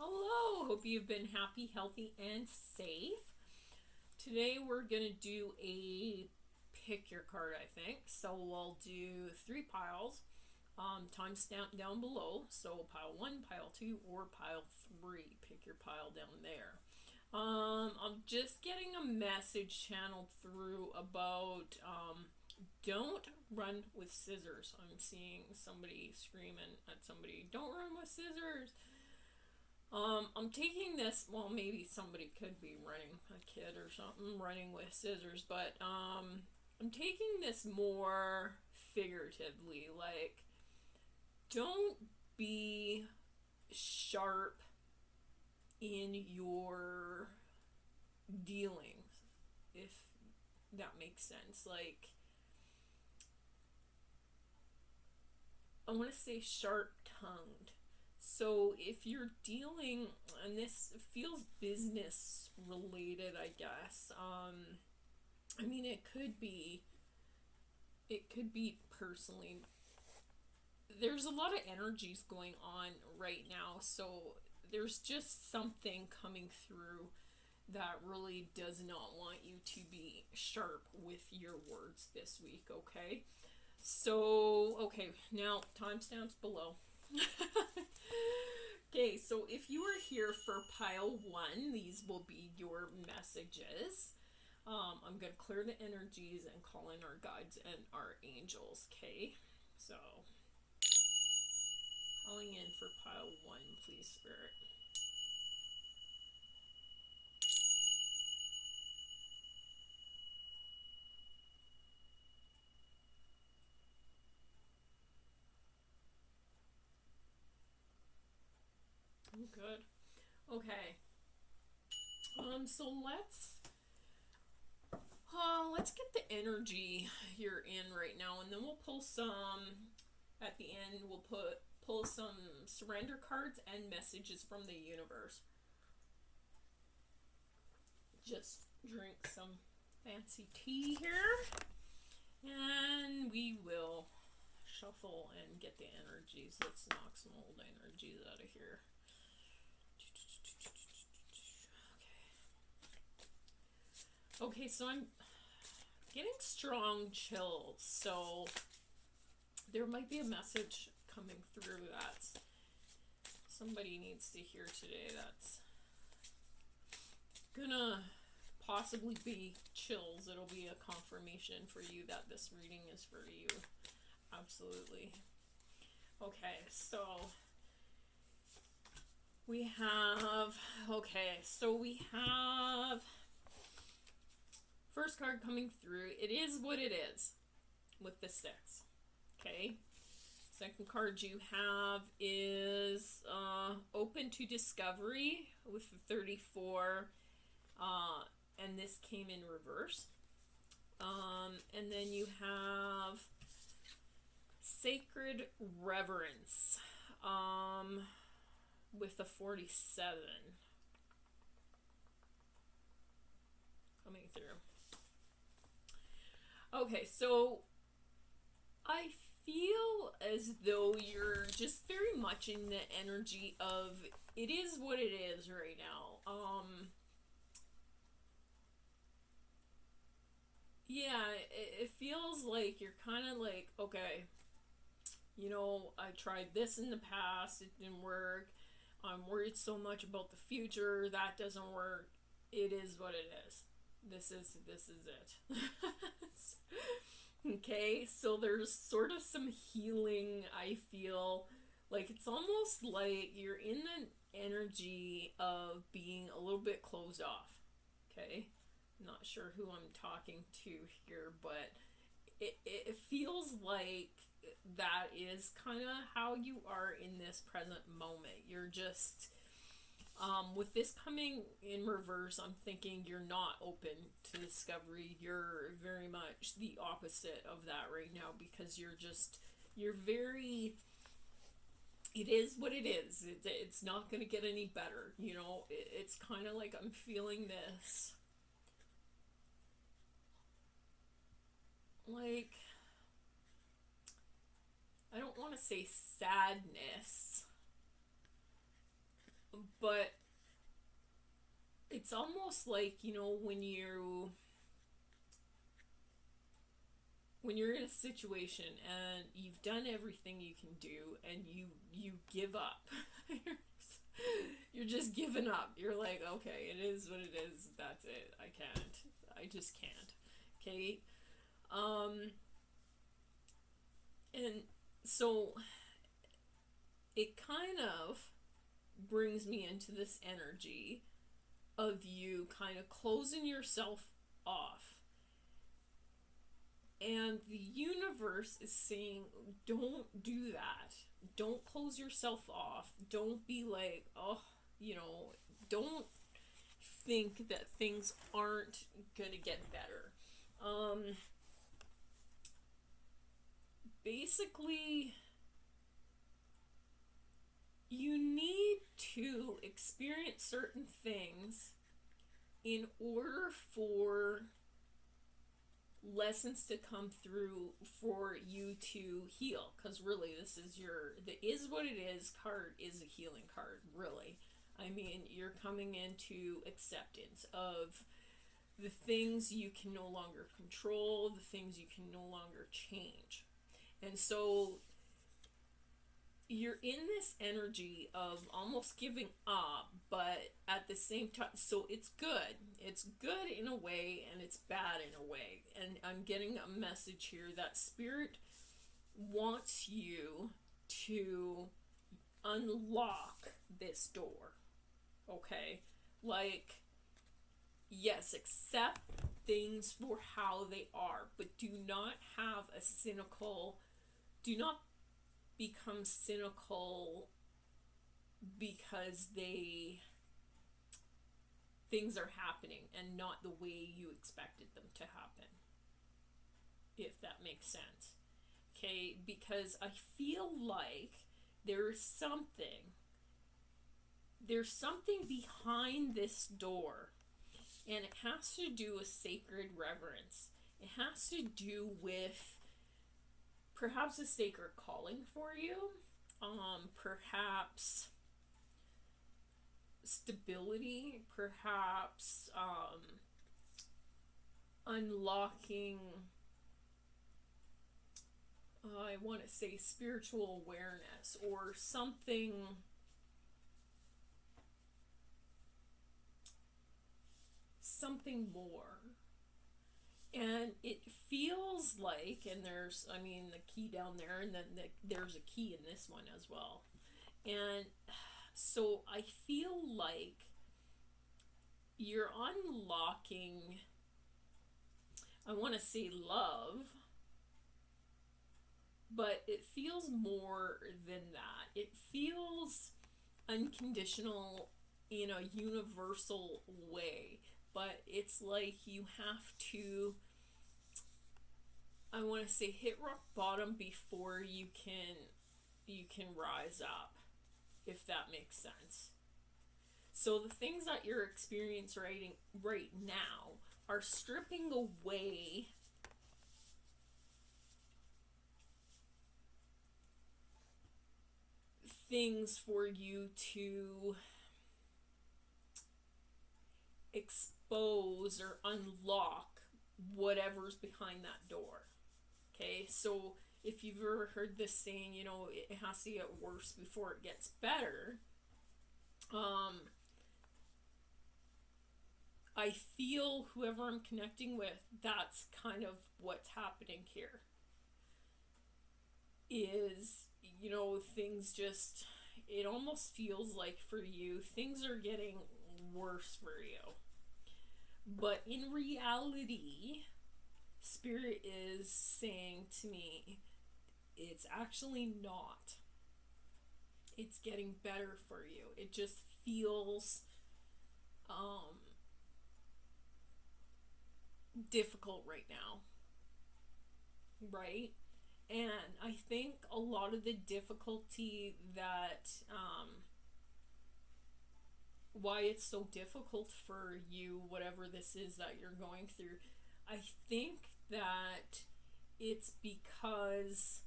Hello, hope you've been happy, healthy, and safe. Today we're going to do a pick your card, I think. So we'll do 3 piles, timestamp down below. So pile 1, pile 2, or pile 3. Pick your pile down there. I'm just getting a message channeled through about don't run with scissors. I'm seeing somebody screaming at somebody, don't run with scissors. I'm taking this, well, maybe somebody could be running, a kid or something, running with scissors, but, I'm taking this more figuratively, like, don't be sharp in your dealings, if that makes sense. Like, I want to say sharp tongued. So if you're dealing, and this feels business related, I guess. I mean, it could be personally. There's a lot of energies going on right now, so there's just something coming through that really does not want you to be sharp with your words this week, okay? So, okay, now timestamps below. Okay, so if you are here for pile 1, these will be your messages. I'm going to clear the energies and call in our guides and our angels, okay? So, calling in for pile 1, please, Spirit. Good. Okay. So let's get the energy you're in right now, and then we'll pull some at the end. We'll pull some surrender cards and messages from the universe. Just drink some fancy tea here, and we will shuffle and get the energies. Let's knock some old energies out of here. Okay, so I'm getting strong chills, so there might be a message coming through that somebody needs to hear today that's gonna possibly be chills. It'll be a confirmation for you that this reading is for you. Absolutely. Okay, so we have first card coming through. It is what it is with the 6. Okay. Second card you have is open to discovery with the 34. And this came in reverse. And then you have sacred reverence with the 47 coming through. Okay, so I feel as though you're just very much in the energy of it is what it is right now. Yeah, it feels like you're kind of like, okay, I tried this in the past, it didn't work. I'm worried so much about the future, that doesn't work. It is what it is. This is it. Okay, so there's sort of some healing, I feel. Like, it's almost like you're in the energy of being a little bit closed off. Okay? Not sure who I'm talking to here, but it feels like that is kind of how you are in this present moment. You're just, with this coming in reverse, I'm thinking you're not open to discovery. You're very much the opposite of that right now, because you're very, it is what it is. It's not going to get any better. It's kind of like I'm feeling this, like, I don't want to say sadness, But it's almost like, when you're in a situation and you've done everything you can do and you give up. You're just giving up. You're like, okay, it is what it is. That's it. I just can't. Okay. And so it kind of brings me into this energy of you kind of closing yourself off. And the universe is saying, don't do that. Don't close yourself off. Don't be like, don't think that things aren't going to get better. Basically, you need to experience certain things in order for lessons to come through for you to heal. Because really, the is what it is card is a healing card, really. I mean, you're coming into acceptance of the things you can no longer control, the things you can no longer change. And so you're in this energy of almost giving up, but at the same time, so it's good. It's good in a way, and it's bad in a way. And I'm getting a message here that Spirit wants you to unlock this door. Okay? Like, yes, accept things for how they are, but do not become cynical because things are happening and not the way you expected them to happen, if that makes sense. Okay, because I feel like there's something behind this door, and it has to do with sacred reverence. It has to do with perhaps a sacred calling for you, perhaps stability, perhaps unlocking, I want to say spiritual awareness, or something more. And it feels like, and there's, the key down there, and then there's a key in this one as well. And so I feel like you're unlocking, I want to say love, but it feels more than that. It feels unconditional in a universal way. But it's like you have to, I want to say, hit rock bottom before you can rise up, if that makes sense. So the things that you're experiencing right now are stripping away things for you to expose or unlock whatever's behind that door. Okay, so if you've ever heard this saying, it has to get worse before it gets better, I feel whoever I'm connecting with, that's kind of what's happening here. Is, things just, it almost feels like for you, things are getting worse for you. But in reality, Spirit is saying to me, it's actually not. It's getting better for you. It just feels difficult right now. Right? And I think a lot of the difficulty that why it's so difficult for you, whatever this is that you're going through, I think that it's because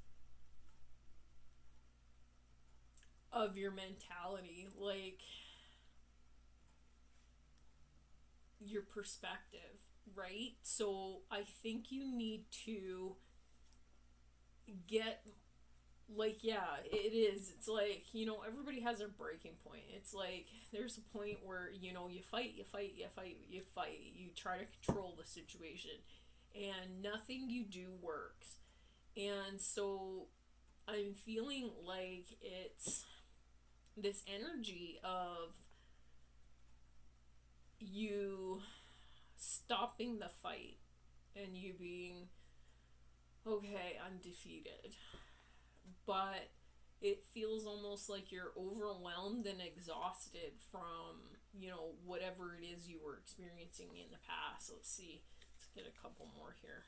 of your mentality. Like, your perspective, right? So I think you need to get, like, yeah, it is. It's like, you know, everybody has a breaking point. It's like there's a point where, you know, you fight, you try to control the situation, and nothing you do works. And so I'm feeling like it's this energy of you stopping the fight and you being, okay, I'm defeated. But it feels almost like you're overwhelmed and exhausted from, you know, whatever it is you were experiencing in the past. Let's see. Let's get a couple more here.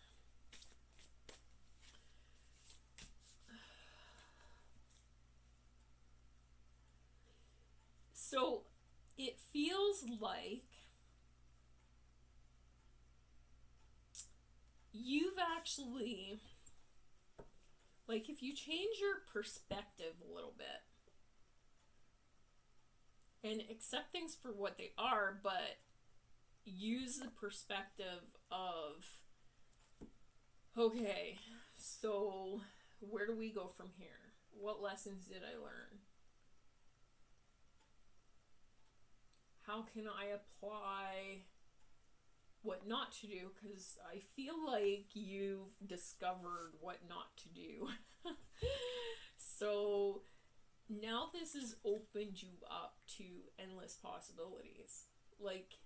So it feels like you've actually, like, if you change your perspective a little bit and accept things for what they are, but use the perspective of, okay, so where do we go from here? What lessons did I learn? How can I apply what not to do? Because I feel like you've discovered what not to do. So now this has opened you up to endless possibilities. Like,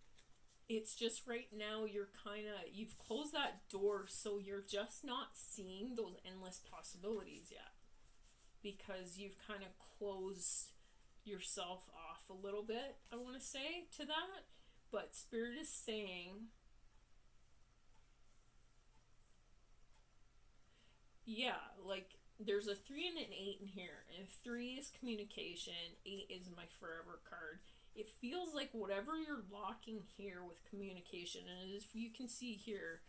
it's just right now you've closed that door, so you're just not seeing those endless possibilities yet. Because you've kind of closed yourself off a little bit, I want to say, to that. But Spirit is saying, yeah, like, there's a 3 and an 8 in here, and 3 is communication, 8 is my forever card. It feels like whatever you're locking here with communication, and as you can see here,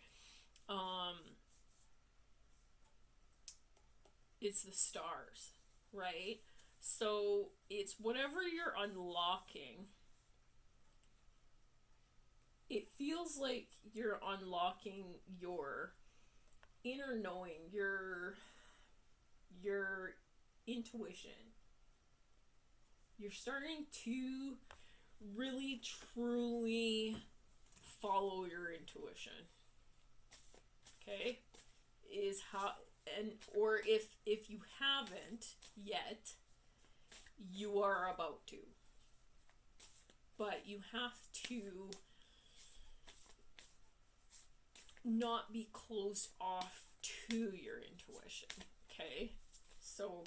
it's the stars, right? So it's whatever you're unlocking. It feels like you're unlocking your inner knowing, your intuition. You're starting to really truly follow your intuition. Okay? Is how, and or if you haven't yet, you are about to. But you have to not be closed off to your intuition. Okay? So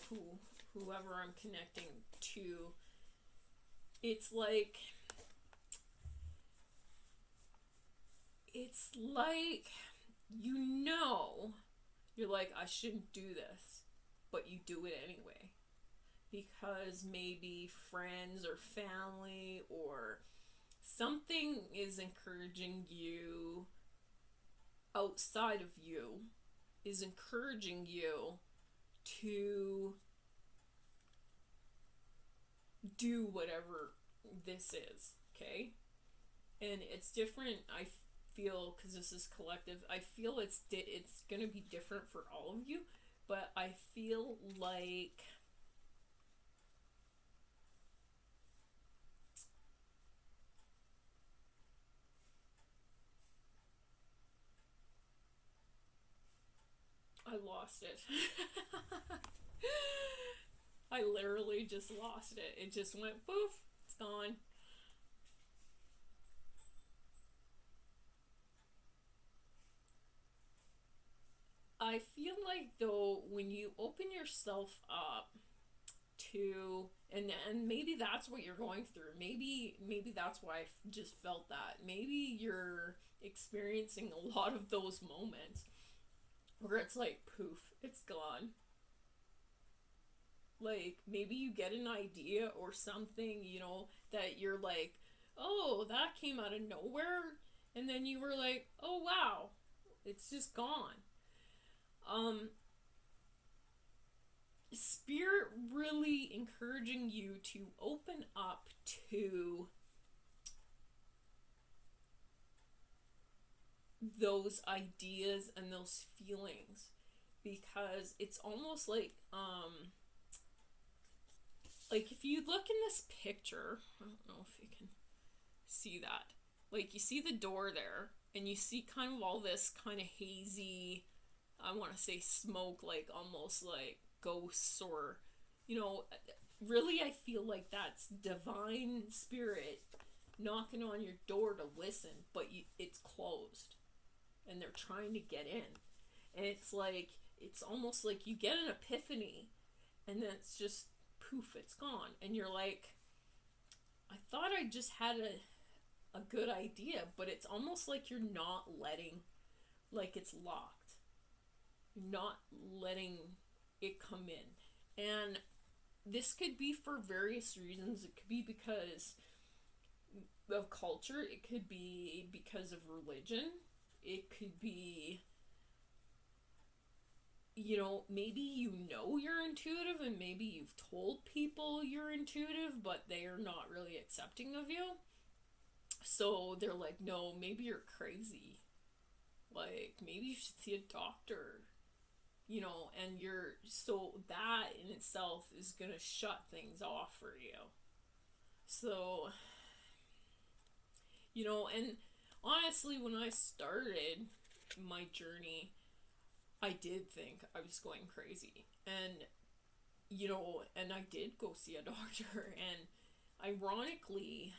whoever I'm connecting to, it's like you know, you're like, I shouldn't do this, but you do it anyway. Because maybe friends or family or something is encouraging you, outside of you, is encouraging you to do whatever this is, okay? And it's different, I feel, because this is collective, I feel it's going to be different for all of you, but I feel like I lost it. I literally just lost it. It just went poof, it's gone. I feel like, though, when you open yourself up to, and maybe that's what you're going through. Maybe that's why I just felt that. Maybe you're experiencing a lot of those moments where it's like, poof, it's gone. Like, maybe you get an idea or something, you know, that you're like, oh, that came out of nowhere. And then you were like, oh, wow, it's just gone. Spirit really encouraging you to open up to those ideas and those feelings, because it's almost like if you look in this picture, I don't know if you can see that, like you see the door there and you see kind of all this kind of hazy, I want to say smoke, like almost like ghosts, or really I feel like that's divine spirit knocking on your door to listen, but it's closed and they're trying to get in. And it's like, it's almost like you get an epiphany and then it's just poof, it's gone. And you're like, I thought I just had a good idea, but it's almost like you're not letting, like it's locked. You're not letting it come in. And this could be for various reasons. It could be because of culture, it could be because of religion, it could be, maybe you're intuitive and maybe you've told people you're intuitive, but they are not really accepting of you. So they're like, no, maybe you're crazy. Like, maybe you should see a doctor. And so that in itself is going to shut things off for you. So, and honestly, when I started my journey, I did think I was going crazy. And, and I did go see a doctor. And ironically,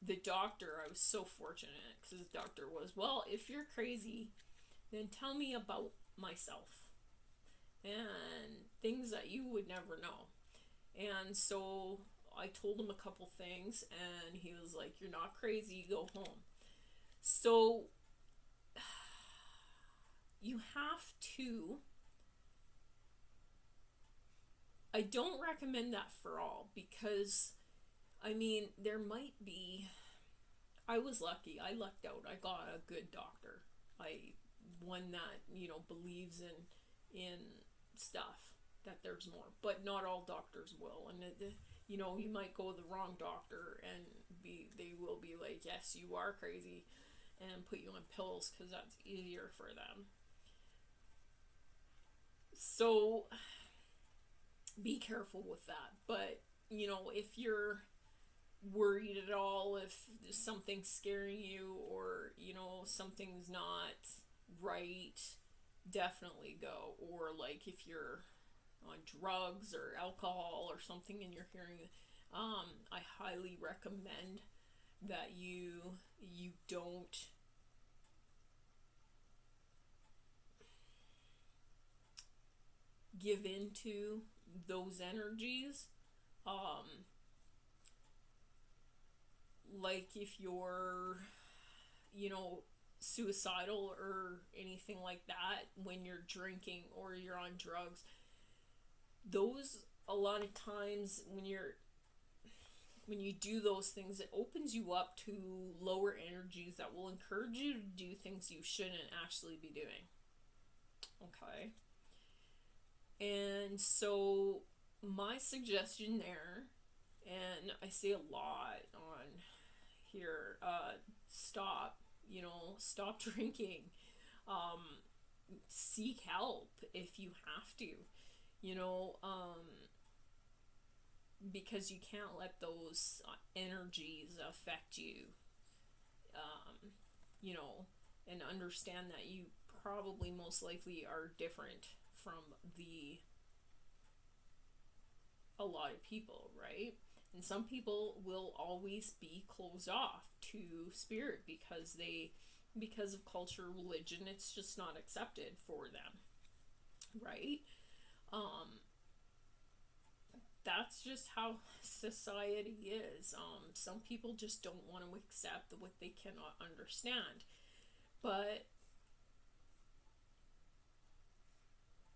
the doctor, I was so fortunate, because the doctor was, well, if you're crazy, then tell me about myself and things that you would never know. And so I told him a couple things, and he was like, you're not crazy, go home. So you have to, I don't recommend that for all, because there might be, I was lucky, I lucked out, I got a good doctor, one that believes in stuff, that there's more, but not all doctors will. And you might go to the wrong doctor and they will be like, yes, you are crazy, and put you on pills because that's easier for them. So be careful with that. But if you're worried at all, if something's scaring you, or something's not right, definitely go. Or like if you're on drugs or alcohol or something and you're hearing, I highly recommend that you don't give into those energies. Like if you're suicidal or anything like that, when you're drinking or you're on drugs, those, a lot of times when you do those things, it opens you up to lower energies that will encourage you to do things you shouldn't actually be doing. Okay. And so my suggestion there, and I say a lot on here, stop drinking, seek help if you have to, because you can't let those energies affect you, and understand that you probably most likely are different from a lot of people, right? And some people will always be closed off to spirit because of culture, religion, it's just not accepted for them, right? That's just how society is. Some people just don't want to accept what they cannot understand. But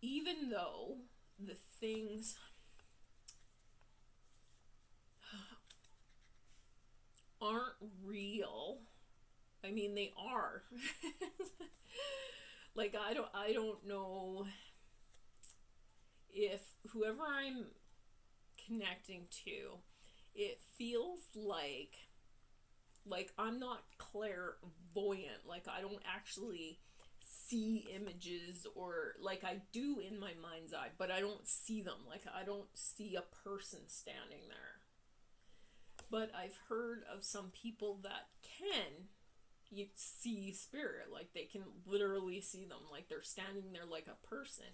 even though the things aren't real, they are. Like, I don't know if whoever I'm connecting to, it feels like Like, I'm not clairvoyant. Like, I don't actually see images, or like I do in my mind's eye, but I don't see them. Like, I don't see a person standing there. But I've heard of some people that can you see spirit, like they can literally see them, like they're standing there like a person.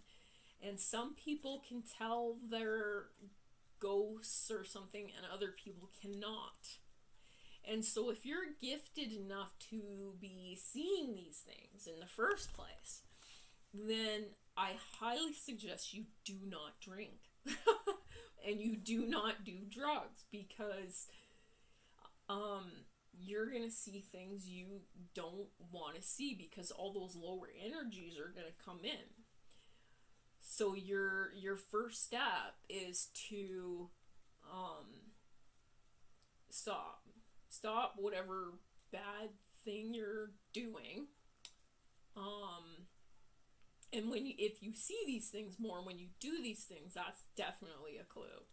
And some people can tell they're ghosts or something, and other people cannot. And so if you're gifted enough to be seeing these things in the first place, then I highly suggest you do not drink and you do not do drugs, because you're gonna see things you don't want to see, because all those lower energies are gonna come in. So your first step is to stop whatever bad thing you're doing. And if you see these things more when you do these things, that's definitely a clue.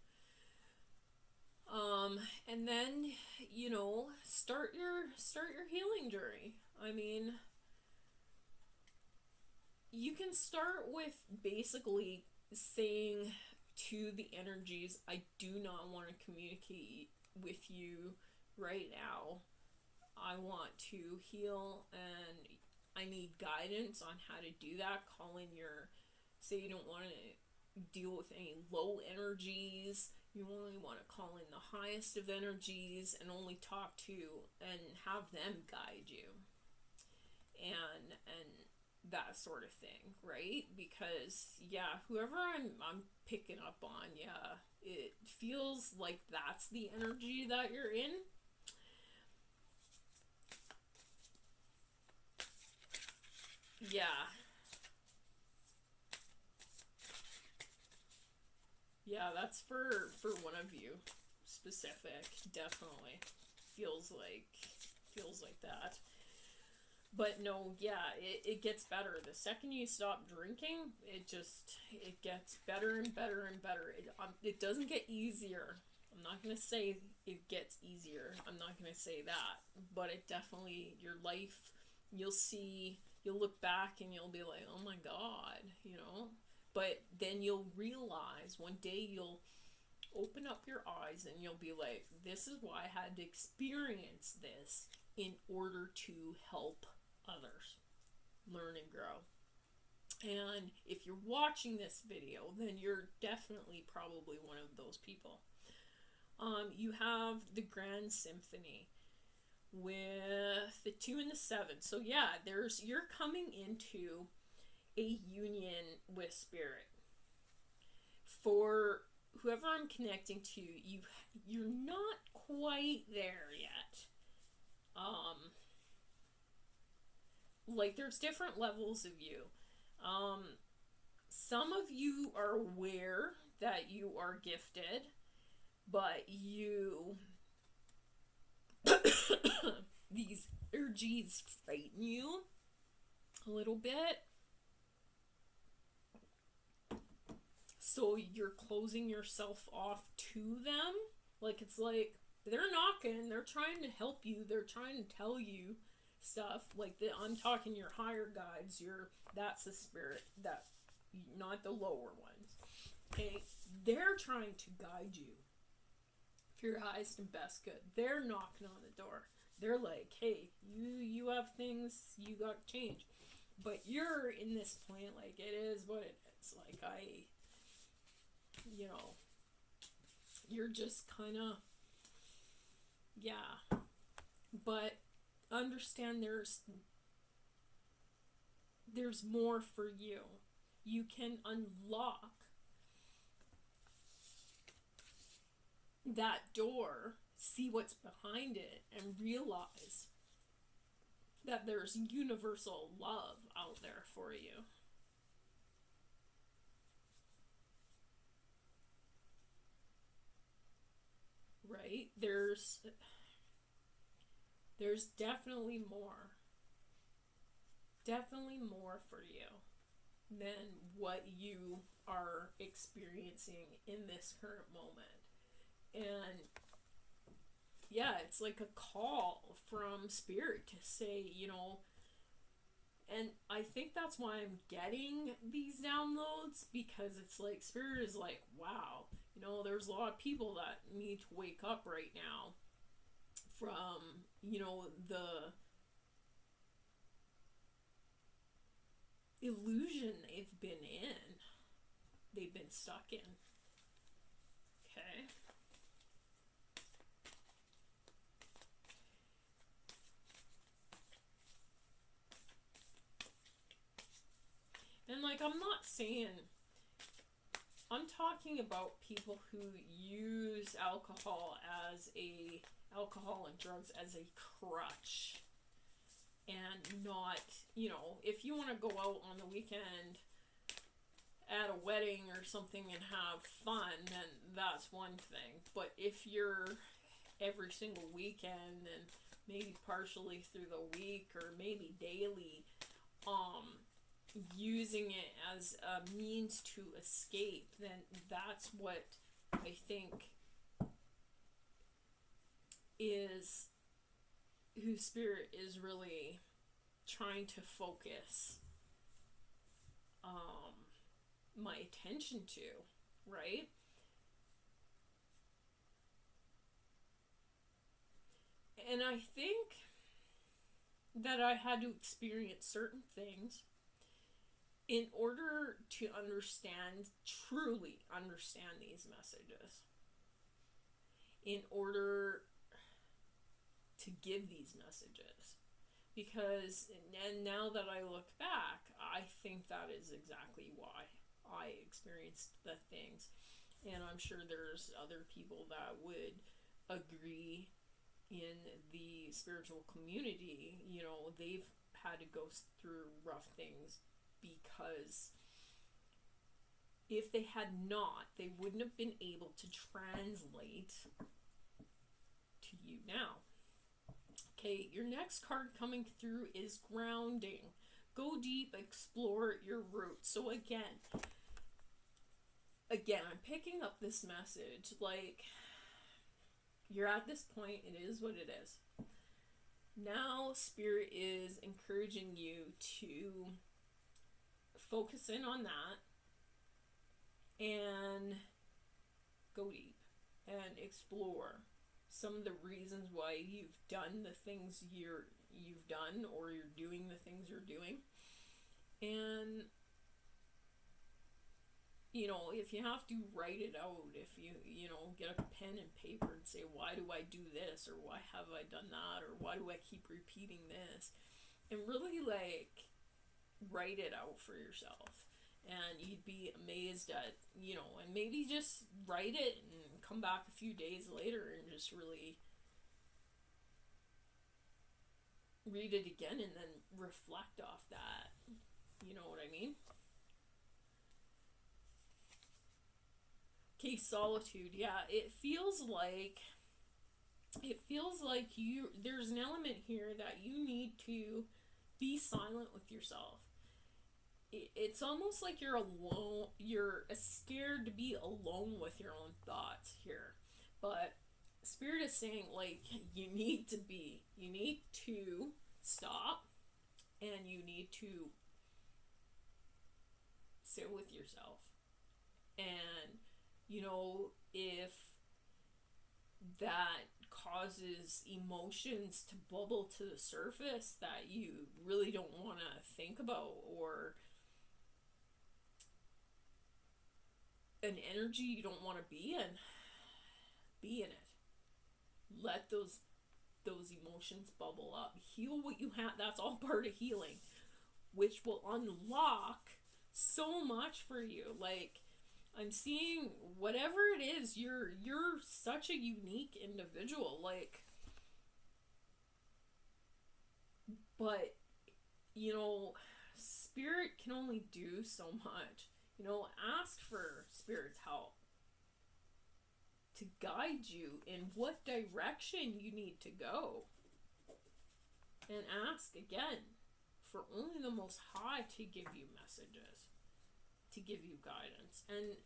And then, start your healing journey. I mean, you can start with basically saying to the energies, I do not want to communicate with you right now. I want to heal, and I need guidance on how to do that. Call in say you don't want to deal with any low energies. You only want to call in the highest of energies and only talk to and have them guide you. And that sort of thing, right? Because whoever I'm picking up on, it feels like that's the energy that you're in. Yeah, that's for one of you specific. Definitely feels like that. But no, it gets better. The second you stop drinking, it gets better and better and better. It doesn't get easier. I'm not going to say it gets easier. I'm not going to say that. But it definitely, your life, you'll look back and you'll be like, oh my God, But then you'll realize, one day you'll open up your eyes and you'll be like, this is why I had to experience this in order to help others learn and grow. And if you're watching this video, then you're definitely probably one of those people. You have the Grand Symphony with the 2 and the 7. So you're coming into a union with spirit. For whoever I'm connecting to, you're not quite there yet. Like, there's different levels of you. Some of you are aware that you are gifted, but these energies frighten you a little bit. So you're closing yourself off to them. Like, it's like, they're knocking, they're trying to help you, they're trying to tell you stuff. Like, I'm talking your higher guides, that's the spirit, that, not the lower ones. Okay, they're trying to guide you for your highest and best good. They're knocking on the door. They're like, hey, you have things you got to change. But you're in this plan, like, it is what it is. Like, you're just kind of, but understand there's more for you. You can unlock that door, see what's behind it, and realize that there's universal love out there for you. Right? There's definitely more. Definitely more for you than what you are experiencing in this current moment. And yeah, it's like a call from spirit to say, and I think that's why I'm getting these downloads, because it's like spirit is like, wow, there's a lot of people that need to wake up right now from, the illusion they've been stuck in. Okay. And like, I'm talking about people who use alcohol and drugs as a crutch, and not, if you want to go out on the weekend at a wedding or something and have fun, then that's one thing. But if you're every single weekend and maybe partially through the week or maybe daily, using it as a means to escape, then that's what I think is who spirit is really trying to focus my attention to, right? And I think that I had to experience certain things in order to truly understand these messages, in order to give these messages. Because, and now that I look back, I think that is exactly why I experienced the things. And I'm sure there's other people that would agree in the spiritual community. They've had to go through rough things, because if they had not, they wouldn't have been able to translate to you now. Okay, your next card coming through is grounding. Go deep, explore your roots. So again, I'm picking up this message like, you're at this point, it is what it is. Now spirit is encouraging you to focus in on that and go deep and explore some of the reasons why you've done the things you've done, or you're doing the things you're doing. And if you have to write it out, if you get a pen and paper and say, why do I do this, or why have I done that, or why do I keep repeating this, and really like write it out for yourself. And you'd be amazed at, and maybe just write it and come back a few days later and just really read it again and then reflect off that. You know what I mean? Okay, solitude. Yeah, it feels like there's an element here that you need to be silent with yourself. It's almost like you're alone, you're scared to be alone with your own thoughts here. But spirit is saying, like, you need to stop, and you need to sit with yourself. And if that causes emotions to bubble to the surface that you really don't want to think about, or an energy you don't want to be in it. Let those emotions bubble up. Heal what you have. That's all part of healing, which will unlock so much for you. Like, I'm seeing whatever it is, you're such a unique individual, like, but spirit can only do so much. Ask for spirit's help to guide you in what direction you need to go. And ask again for only the Most High to give you messages, to give you guidance. And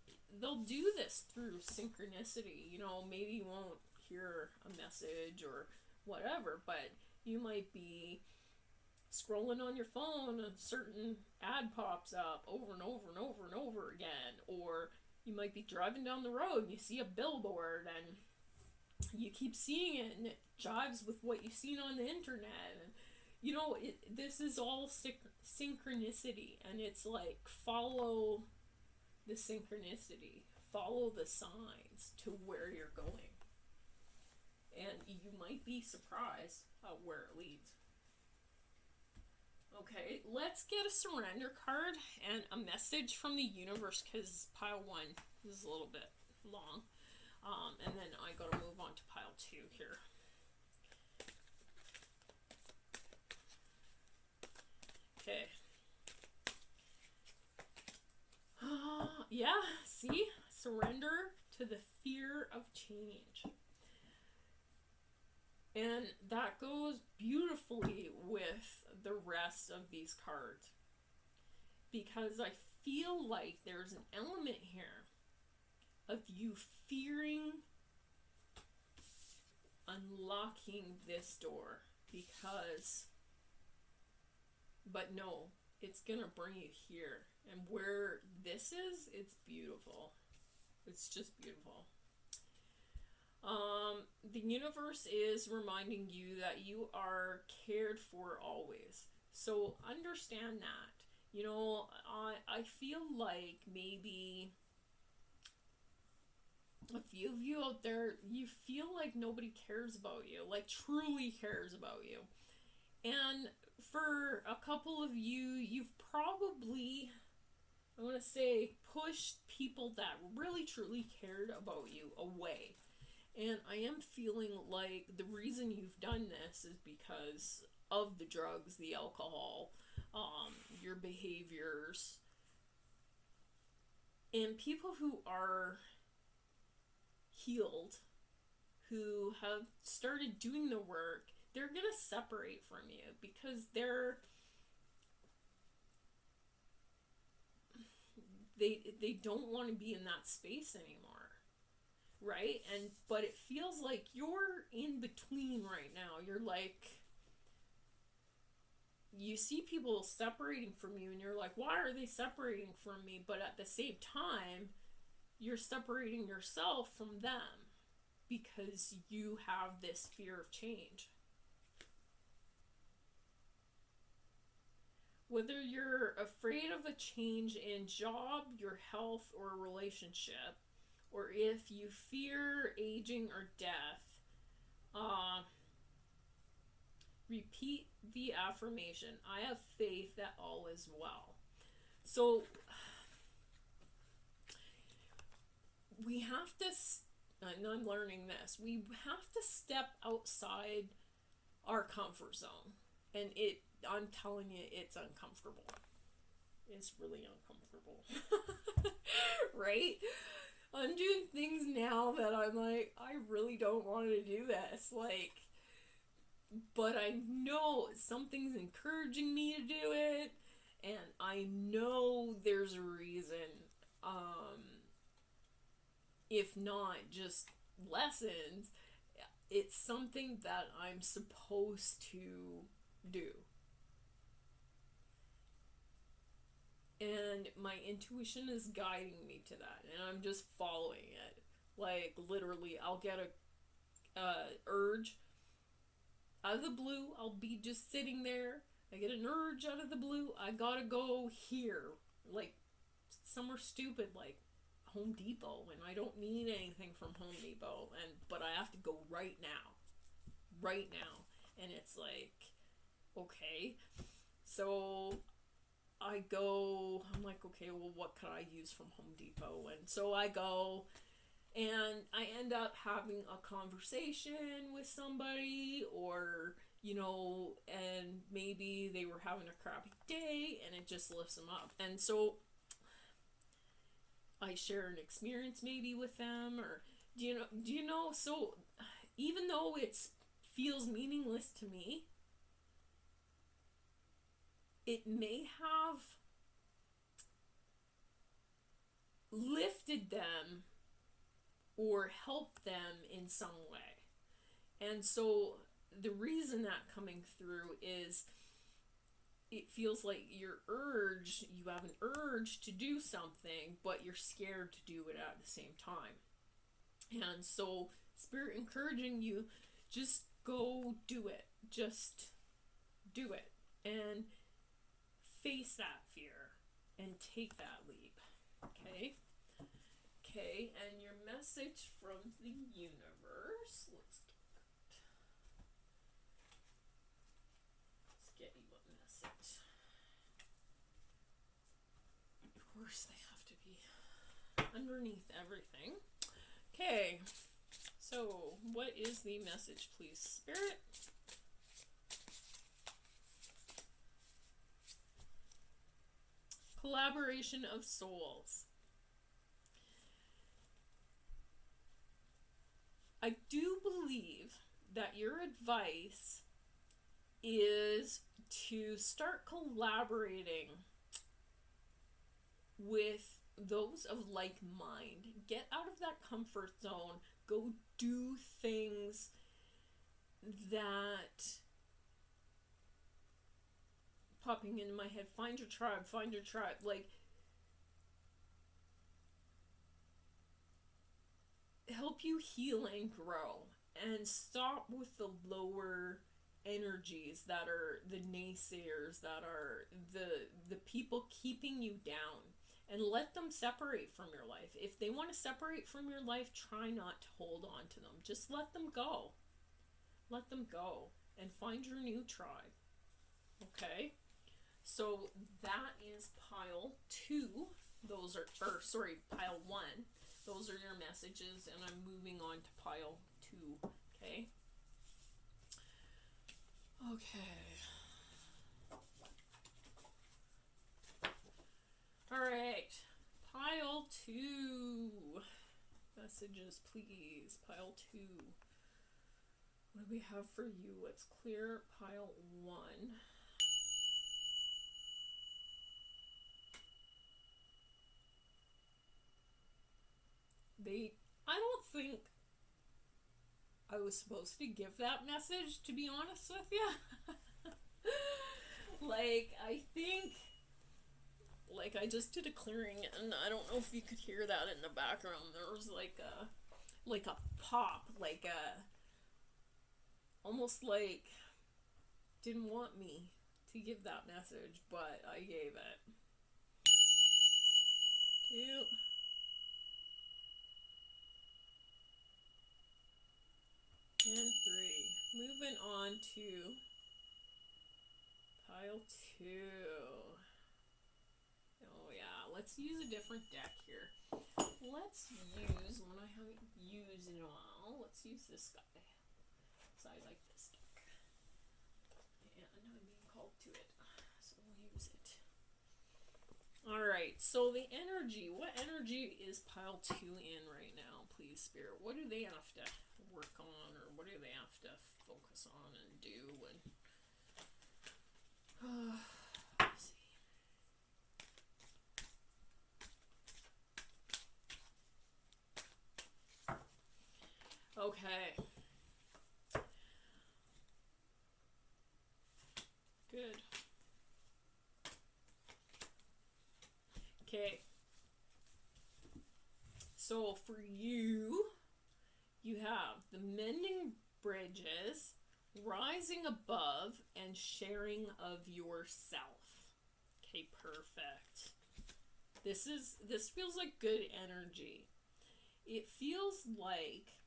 they'll do this through synchronicity. Maybe you won't hear a message or whatever, but you might be scrolling on your phone and a certain ad pops up over and over and over and over again, or you might be driving down the road and you see a billboard and you keep seeing it and it jives with what you've seen on the internet. And you know, this is all synchronicity, and it's like, follow the synchronicity, follow the signs to where you're going, and you might be surprised at where it leads. Okay, let's get a surrender card and a message from the universe, because pile 1 is a little bit long. And then I gotta move on to pile 2 here. Okay. Yeah, see? Surrender to the fear of change. And that goes beautifully with the rest of these cards, because I feel like there's an element here of you fearing unlocking this door, but no, it's gonna bring you here, and where this is, it's beautiful. It's just beautiful. The universe is reminding you that you are cared for always. So understand that. You know, I feel like maybe a few of you out there, you feel like nobody cares about you, like truly cares about you. And for a couple of you, you've probably, I want to say, pushed people that really truly cared about you away. And I am feeling like the reason you've done this is because of the drugs, the alcohol, your behaviors. And people who are healed, who have started doing the work, they're going to separate from you because they don't want to be in that space anymore. Right? But it feels like you're in between right now. You're like, you see people separating from you and you're like, why are they separating from me? But at the same time, you're separating yourself from them because you have this fear of change. Whether you're afraid of a change in job, your health, or a relationship, or if you fear aging or death, repeat the affirmation, I have faith that all is well. So we have to, and I'm learning this, we have to step outside our comfort zone. And I'm telling you, it's uncomfortable. It's really uncomfortable. Right? I'm doing things now that I'm like, I really don't want to do this. Like, but I know something's encouraging me to do it. And I know there's a reason. If not just lessons, it's something that I'm supposed to do. And my intuition is guiding me to that, and I'm just following it. Like, literally, I'll get a urge out of the blue. I'll be just sitting there. I get an urge out of the blue. I gotta go here. Like, somewhere stupid, like Home Depot, and I don't need anything from Home Depot, but I have to go right now. Right now. And it's like, okay. So I go, I'm like, okay, well, what can I use from Home Depot? And so I go, and I end up having a conversation with somebody, or, you know, and maybe they were having a crappy day, and it just lifts them up. And so I share an experience maybe with them, or, do you know, so even though it feels meaningless to me, it may have lifted them or helped them in some way. And so the reason that coming through is it feels like you have an urge to do something, but you're scared to do it at the same time. And so Spirit encouraging you, just go do it. Just do it. And face that fear and take that leap. Okay? Okay, and your message from the universe. Let's get you a message. Of course, they have to be underneath everything. Okay, so what is the message, please, Spirit? Collaboration of souls. I do believe that your advice is to start collaborating with those of like mind. Get out of that comfort zone. Go do things that, popping into my head, find your tribe, like help you heal and grow, and stop with the lower energies that are the naysayers, that are the people keeping you down, and let them separate from your life. If they want to separate from your life, try not to hold on to them. Just let them go. Let them go and find your new tribe. Okay? So that is pile 2. Those are, pile 1. Those are your messages, and I'm moving on to pile 2. Okay? Okay. Alright. Pile 2. Messages, please. Pile 2. What do we have for you? Let's clear pile 1. I don't think I was supposed to give that message, to be honest with you. Like, I think, like, I just did a clearing, and I don't know if you could hear that in the background. There was like a pop, like almost like didn't want me to give that message, but I gave it. 2. And 3. Moving on to pile 2. Oh yeah, let's use a different deck here. Let's use one I haven't used in a while. Let's use this guy. So I like this deck. And I'm being called to it. So we'll use it. Alright, so the energy. What energy is pile 2 in right now, please, Spirit? What do they have to work on, or what do they have to focus on and do? And let's see. Okay. Good. Okay. So for you, you have the mending bridges, rising above, and sharing of yourself. Okay, perfect. This feels like good energy. It feels like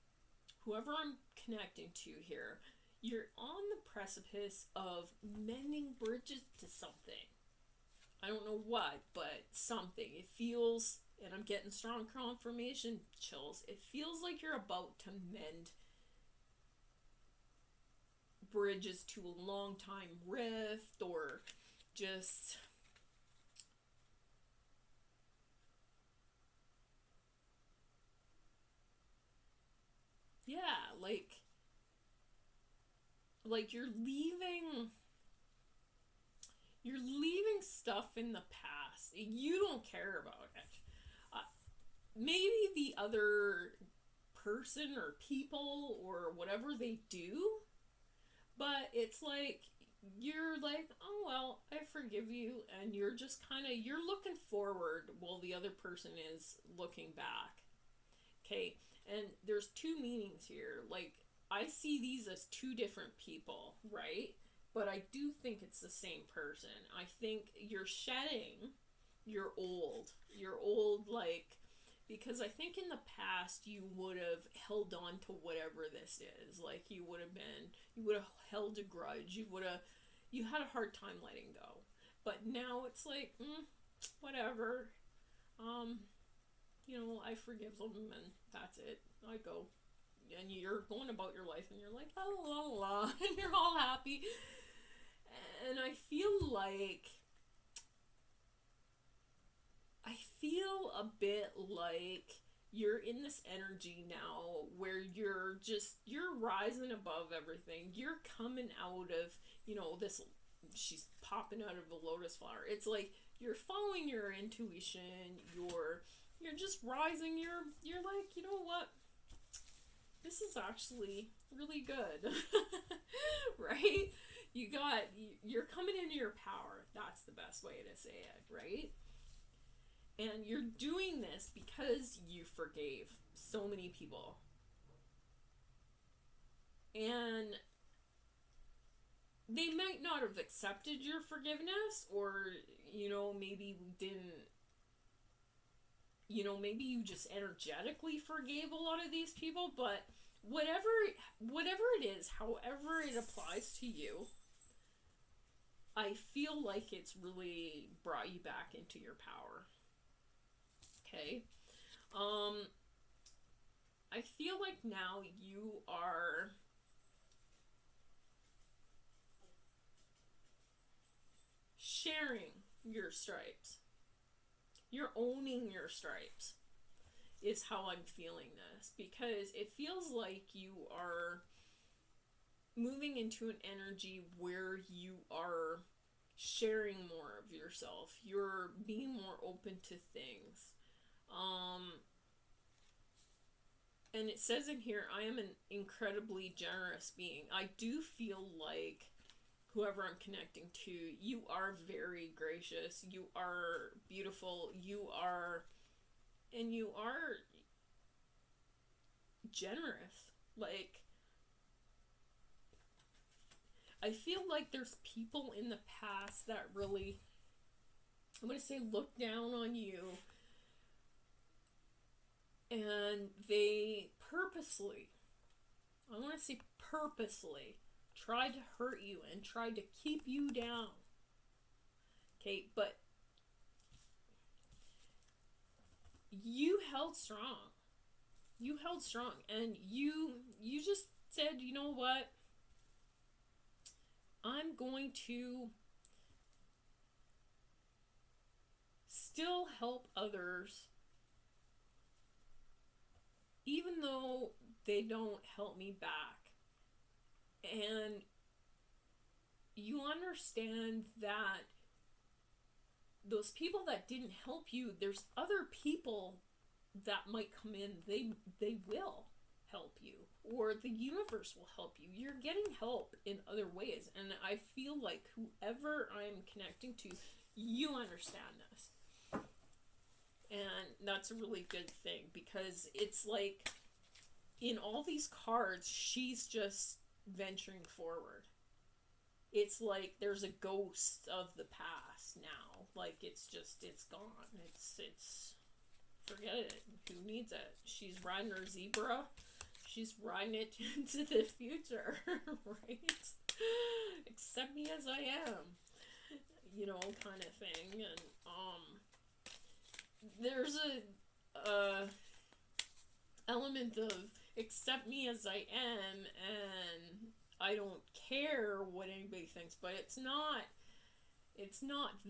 whoever I'm connecting to here, you're on the precipice of mending bridges to something. I don't know what, but something. It feels, and I'm getting strong confirmation chills, it feels like you're about to mend bridges to a long time rift, or just like you're leaving stuff in the past. You don't care about it. Maybe the other person or people or whatever they do, but it's like, you're like, oh well, I forgive you, and you're just kind of, you're looking forward while the other person is looking back. Okay, and there's two meanings here. Like, I see these as two different people, right? But I do think it's the same person. I think you're shedding your old, like, because I think in the past you would have held on to whatever this is. Like, you would have held a grudge. You had a hard time letting go. But now it's like, whatever. I forgive them, and that's it. I go. And you're going about your life, and you're like, la la la la, and you're all happy. And I feel a bit like you're in this energy now where you're rising above everything. You're coming out of, this, she's popping out of a lotus flower. It's like you're following your intuition, you're just rising, you're like, you know what? This is actually really good. Right? You're coming into your power. That's the best way to say it, right? And you're doing this because you forgave so many people. And they might not have accepted your forgiveness, or, maybe didn't, maybe you just energetically forgave a lot of these people, but whatever it is, however it applies to you, I feel like it's really brought you back into your power. Okay? I feel like now you are sharing your stripes. You're owning your stripes, is how I'm feeling this, because it feels like you are moving into an energy where you are sharing more of yourself. You're being more open to things. And it says in here, I am an incredibly generous being. I do feel like whoever I'm connecting to, you are very gracious. You are beautiful. You are generous. Like, I feel like there's people in the past that really, I'm going to say, look down on you, and they purposely tried to hurt you and tried to keep you down. Okay, but you held strong. And you just said, you know what? I'm going to still help others, even though they don't help me back. And you understand that those people that didn't help you, there's other people that might come in, they will help you, or the universe will help you. You're getting help in other ways, and I feel like whoever I'm connecting to, you understand this. And that's a really good thing, because it's like in all these cards, she's just venturing forward. It's like there's a ghost of the past now. Like, it's gone. It's forget it. Who needs it? She's riding her zebra. She's riding it into the future, right? Accept me as I am, kind of thing. And there's a element of accept me as I am, and I don't care what anybody thinks. But it's not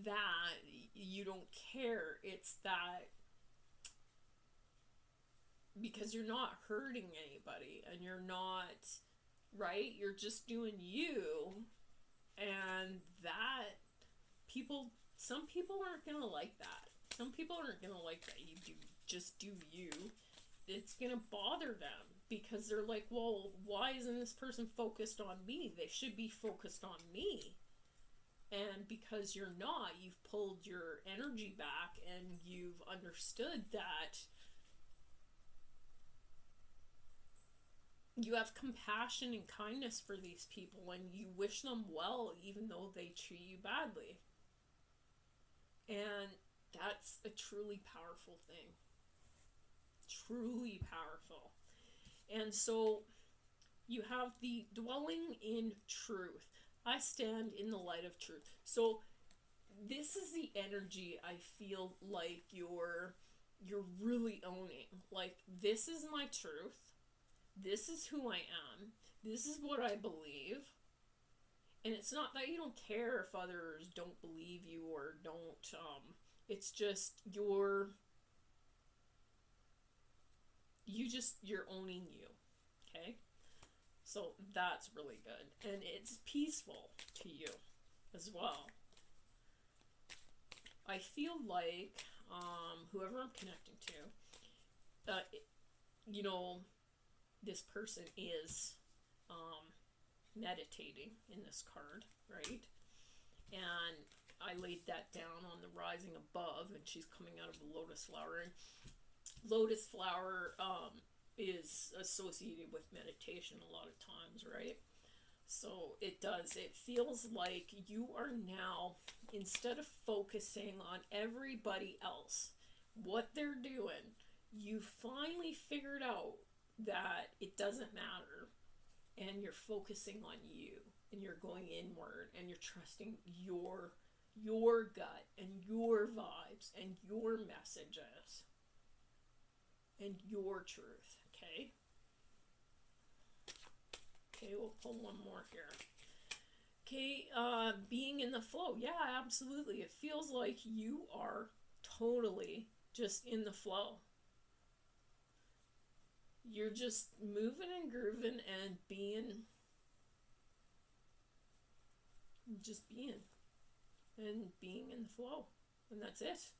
that you don't care. It's that because you're not hurting anybody, and you're not, right? You're just doing you, and that some people aren't gonna like that. Some people aren't gonna like that you just do you. it's going to bother them because they're like, well, why isn't this person focused on me? They should be focused on me. And because you're not, you've pulled your energy back and you've understood that you have compassion and kindness for these people and you wish them well even though they treat you badly. And that's a truly powerful thing. Truly powerful. And so you have the dwelling in truth. I stand in the light of truth. So this is the energy I feel like you're really owning. Like, this is my truth. This is who I am. This is what I believe. And it's not that you don't care if others don't believe you or don't. It's just you're owning you. Okay? So that's really good. And it's peaceful to you as well. I feel like whoever I'm connecting to, this person is meditating in this card, right? And I laid that down on the rising above, and she's coming out of a lotus flower. And lotus flower is associated with meditation a lot of times, right? So it feels like you are now, instead of focusing on everybody else, what they're doing, you finally figured out that it doesn't matter, and you're focusing on you, and you're going inward, and you're trusting your gut and your vibes and your messages and your truth. Okay, we'll pull one more here. Okay, being in the flow. Yeah, absolutely. It feels like you are totally just in the flow. You're just moving and grooving and being in the flow. And that's it.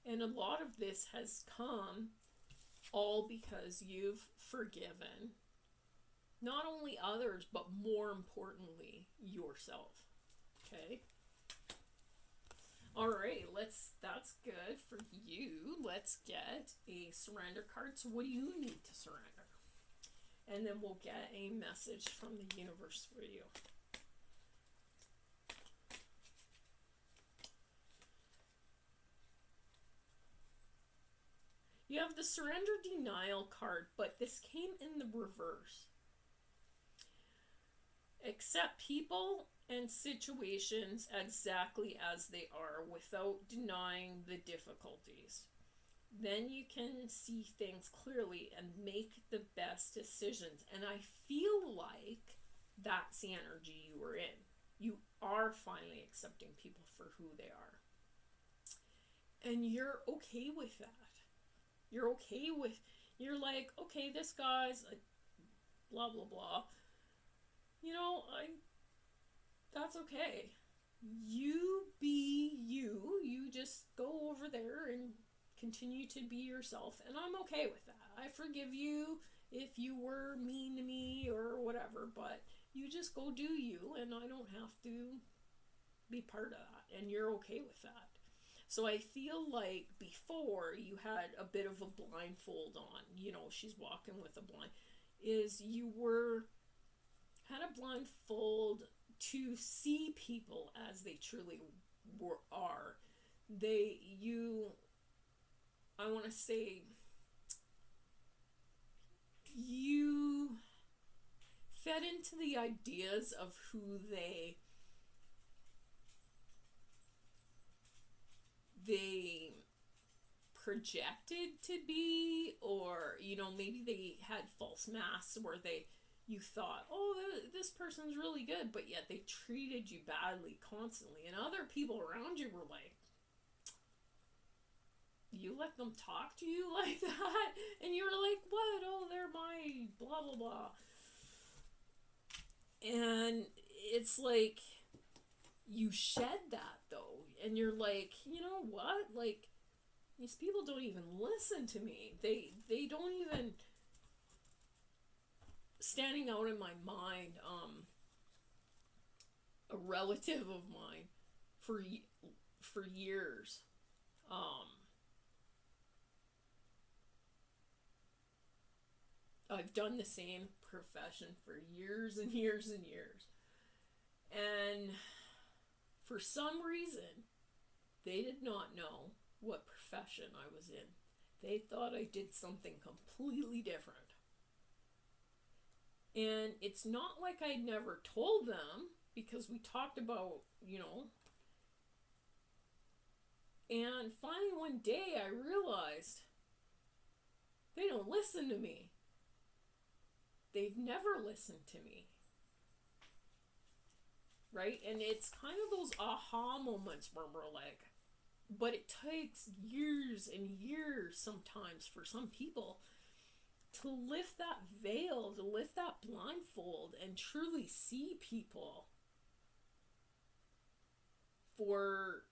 And a lot of this has come all because you've forgiven not only others, but more importantly, yourself. Okay? Alright, that's good for you. Let's get a surrender card. So what do you need to surrender? And then we'll get a message from the universe for you. You have the surrender denial card, but this came in the reverse. Accept people and situations exactly as they are without denying the difficulties. Then you can see things clearly and make the best decisions. And I feel like that's the energy you were in. You are finally accepting people for who they are. And you're okay with that. You're like, okay, this guy's like, blah, blah, blah. That's okay. You be you. You just go over there and continue to be yourself. And I'm okay with that. I forgive you if you were mean to me or whatever, but you just go do you, and I don't have to be part of that. And you're okay with that. So I feel like before you had a bit of a blindfold on, she's walking with a blind, had a blindfold to see people as they truly are. I want to say, you fed into the ideas of who they projected to be, or maybe they had false masks where you thought, oh, this person's really good, but yet they treated you badly constantly, and other people around you were like, you let them talk to you like that? And you were like, what? Oh, they're my blah blah blah. And it's like, you shed that though, and you're like, you know what, like, These people don't even listen to me. They don't even, standing out in my mind, a relative of mine for years, I've done the same profession for years and years and years. And for some reason, they did not know what profession I was in. They thought I did something completely different. And it's not like I never told them, because we talked about, and finally one day I realized they don't listen to me. They've never listened to me. Right? And it's kind of those aha moments where we're like, but it takes years and years sometimes for some people to lift that veil, to lift that blindfold, and truly see people for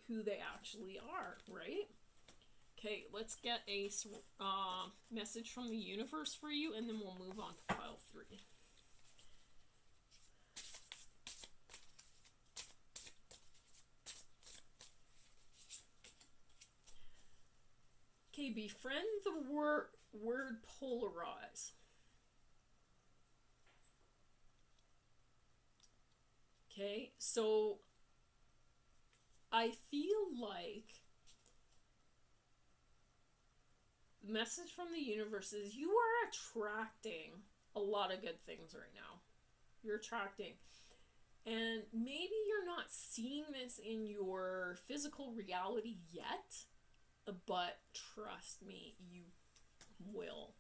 who they actually are, right? Okay, let's get a message from the universe for you, and then we'll move on to pile 3. Okay, befriend the word polarize. Okay, so I feel like the message from the universe is you are attracting a lot of good things right now. You're attracting. And maybe you're not seeing this in your physical reality yet, but trust me, you will.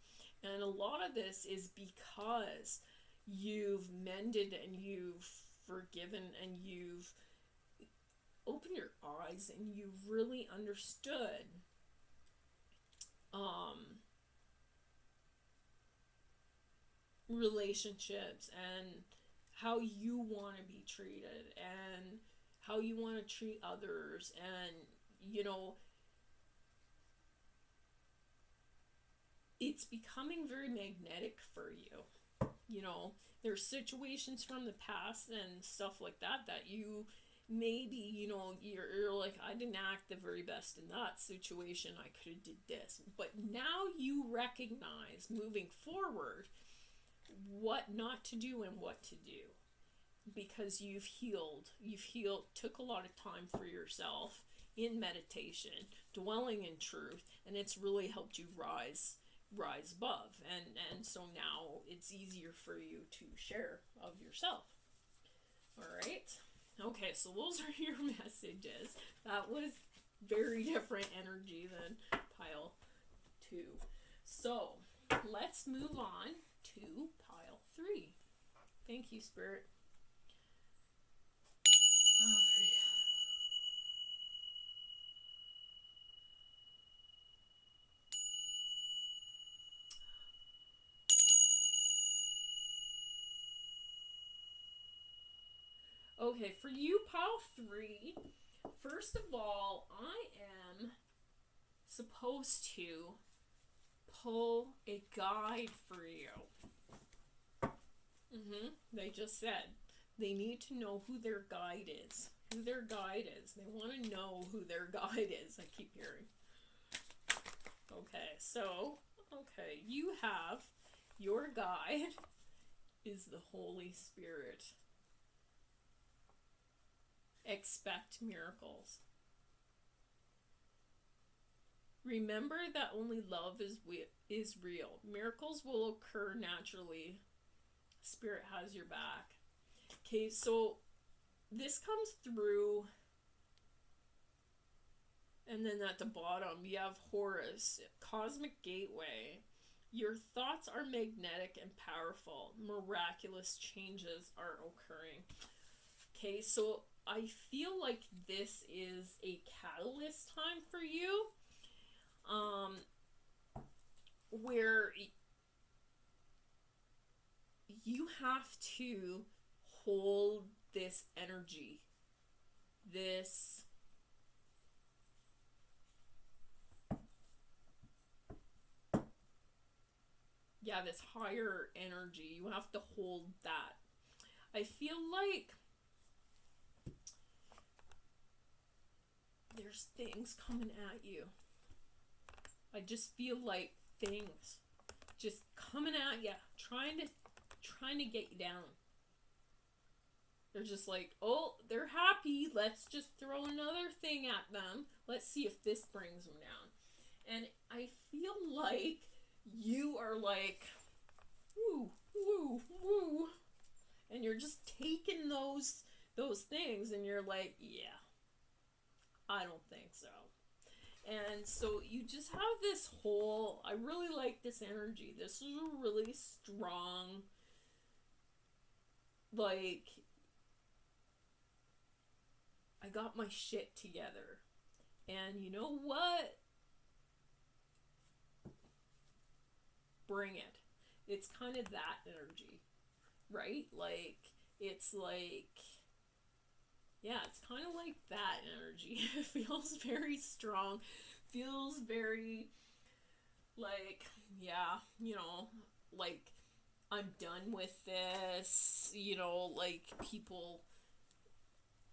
And a lot of this is because you've mended and you've forgiven and you've opened your eyes and you've really understood relationships and how you want to be treated and how you want to treat others. And it's becoming very magnetic for you. There's situations from the past and stuff like that you maybe, you're like, I didn't act the very best in that situation. I could have did this. But now you recognize moving forward what not to do and what to do. Because you've healed, took a lot of time for yourself in meditation, dwelling in truth, and it's really helped you rise above, and so now it's easier for you to share of yourself. All right, okay, so those are your messages. That was very different energy than pile 2. So let's move on to pile 3. Thank you, Spirit. Pile 3. Okay, for you, pile 3, first of all, I am supposed to pull a guide for you. They just said they need to know who their guide is. They want to know who their guide is, I keep hearing. Okay, so, you have your guide is the Holy Spirit. Expect miracles. Remember that only love is real. Miracles will occur naturally. Spirit has your back. Okay, so this comes through, and then at the bottom you have Horus, Cosmic Gateway. Your thoughts are magnetic and powerful. Miraculous changes are occurring. Okay, so I feel like this is a catalyst time for you, where you have to hold this energy, this yeah, this higher energy. You have to hold that. I feel like there's things coming at you. I just feel like things just coming at you, trying to get you down. They're just like, oh, they're happy. Let's just throw another thing at them. Let's see if this brings them down. And I feel like you are like, woo, woo, woo. And you're just taking those things and you're like, yeah, I don't think so. And so you just have this whole, I really like this energy. This is a really strong, like, I got my shit together. And you know what? Bring it. It's kind of that energy, right? Like, it's like, yeah, it's kind of like that energy. It feels very strong. Feels very, like, yeah, you know, like, I'm done with this. You know, like,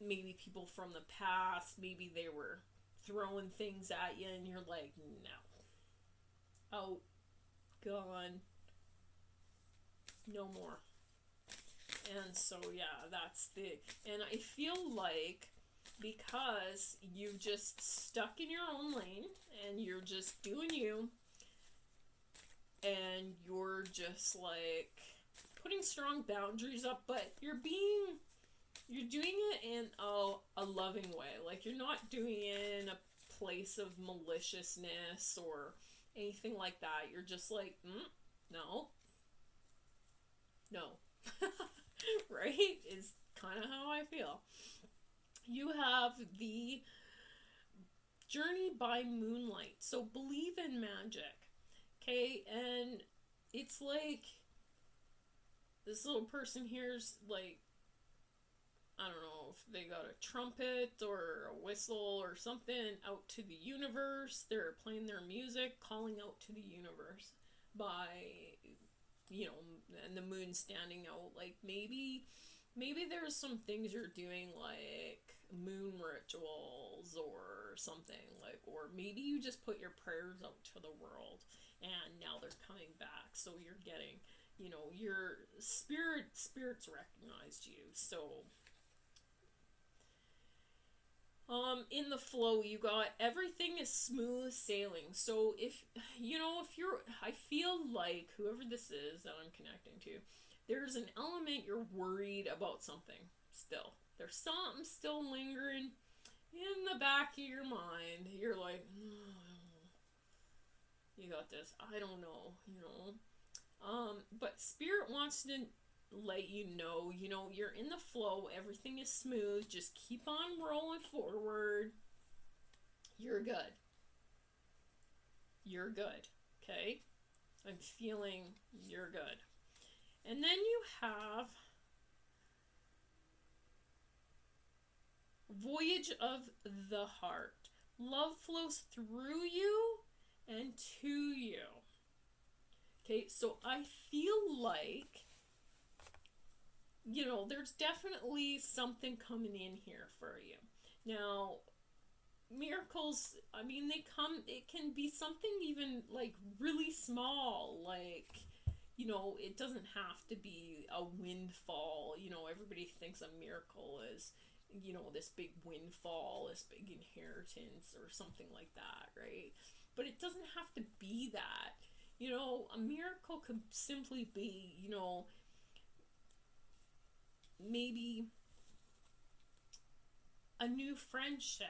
maybe people from the past, maybe they were throwing things at you and you're like, no. Out. Gone. No more. And so, yeah, and I feel like because you just stuck in your own lane and you're just doing you and you're just like putting strong boundaries up, but you're doing it in a loving way. Like, you're not doing it in a place of maliciousness or anything like that. You're just like, no. Right? Is kind of how I feel. You have the journey by moonlight. So believe in magic. Okay? And it's like this little person here's like, I don't know if they got a trumpet or a whistle or something out to the universe. They're playing their music, calling out to the universe by, you know, and the moon standing out. Like, maybe there's some things you're doing, like moon rituals or something, like, or maybe you just put your prayers out to the world and now they're coming back. So you're getting, you know, your spirits recognized you. So in the flow, you got everything is smooth sailing. So if you're, I feel like whoever this is that I'm connecting to, there's an element you're worried about something still. There's something still lingering in the back of your mind. You're like, you got this. I don't know, you know. But Spirit wants to let you know, you're in the flow, everything is smooth, just keep on rolling forward. You're good. You're good. Okay? I'm feeling you're good. And then you have Voyage of the Heart. Love flows through you and to you. Okay, so I feel like, there's definitely something coming in here for you. Now, miracles, I mean, it can be something even like really small, like, it doesn't have to be a windfall. Everybody thinks a miracle is, this big windfall, this big inheritance or something like that, right? But it doesn't have to be that. A miracle could simply be, maybe a new friendship,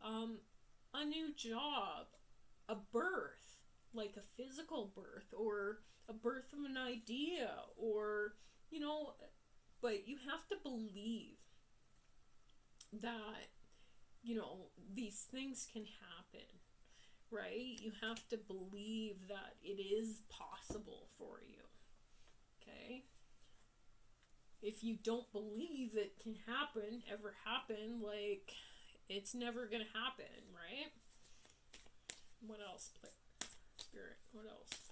a new job, a birth, like a physical birth, or a birth of an idea, or, but you have to believe that, these things can happen, right? You have to believe that it is possible for you, okay? If you don't believe it can ever happen, like, it's never gonna happen, right? What else? Spirit, what else?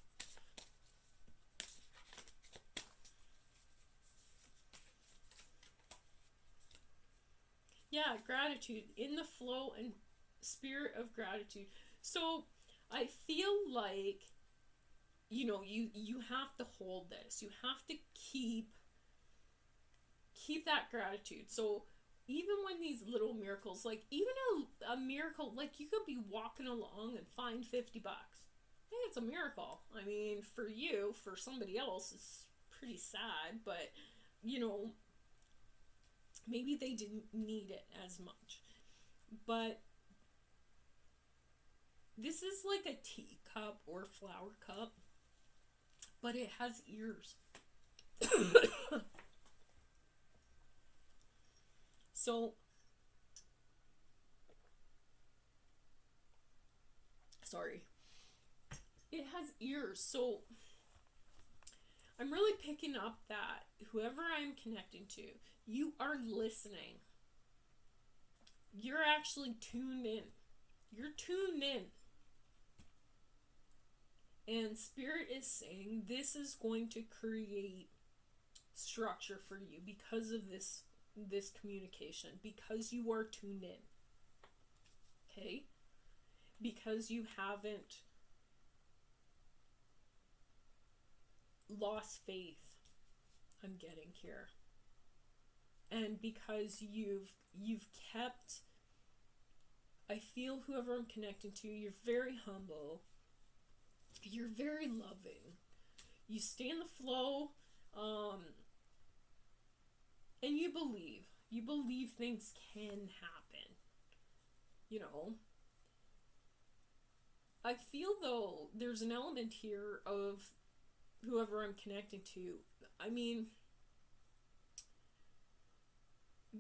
Yeah, gratitude, in the flow and spirit of gratitude. So I feel like, you have to hold this. You have to keep that gratitude. So even when these little miracles, like even a miracle, like you could be walking along and find $50. Hey, it's a miracle. I mean, for you, for somebody else, it's pretty sad, but maybe they didn't need it as much. But this is like a teacup or flower cup, but it has ears. So, sorry. It has ears. So, I'm really picking up that whoever I'm connecting to, you are listening. You're actually tuned in. You're tuned in. And Spirit is saying this is going to create structure for you because of this communication, because you are tuned in. Okay? Because you haven't lost faith, I'm getting here. And because you've kept, I feel whoever I'm connecting to, you're very humble. You're very loving. You stay in the flow, and you believe things can happen. I feel though there's an element here of whoever I'm connecting to. I mean,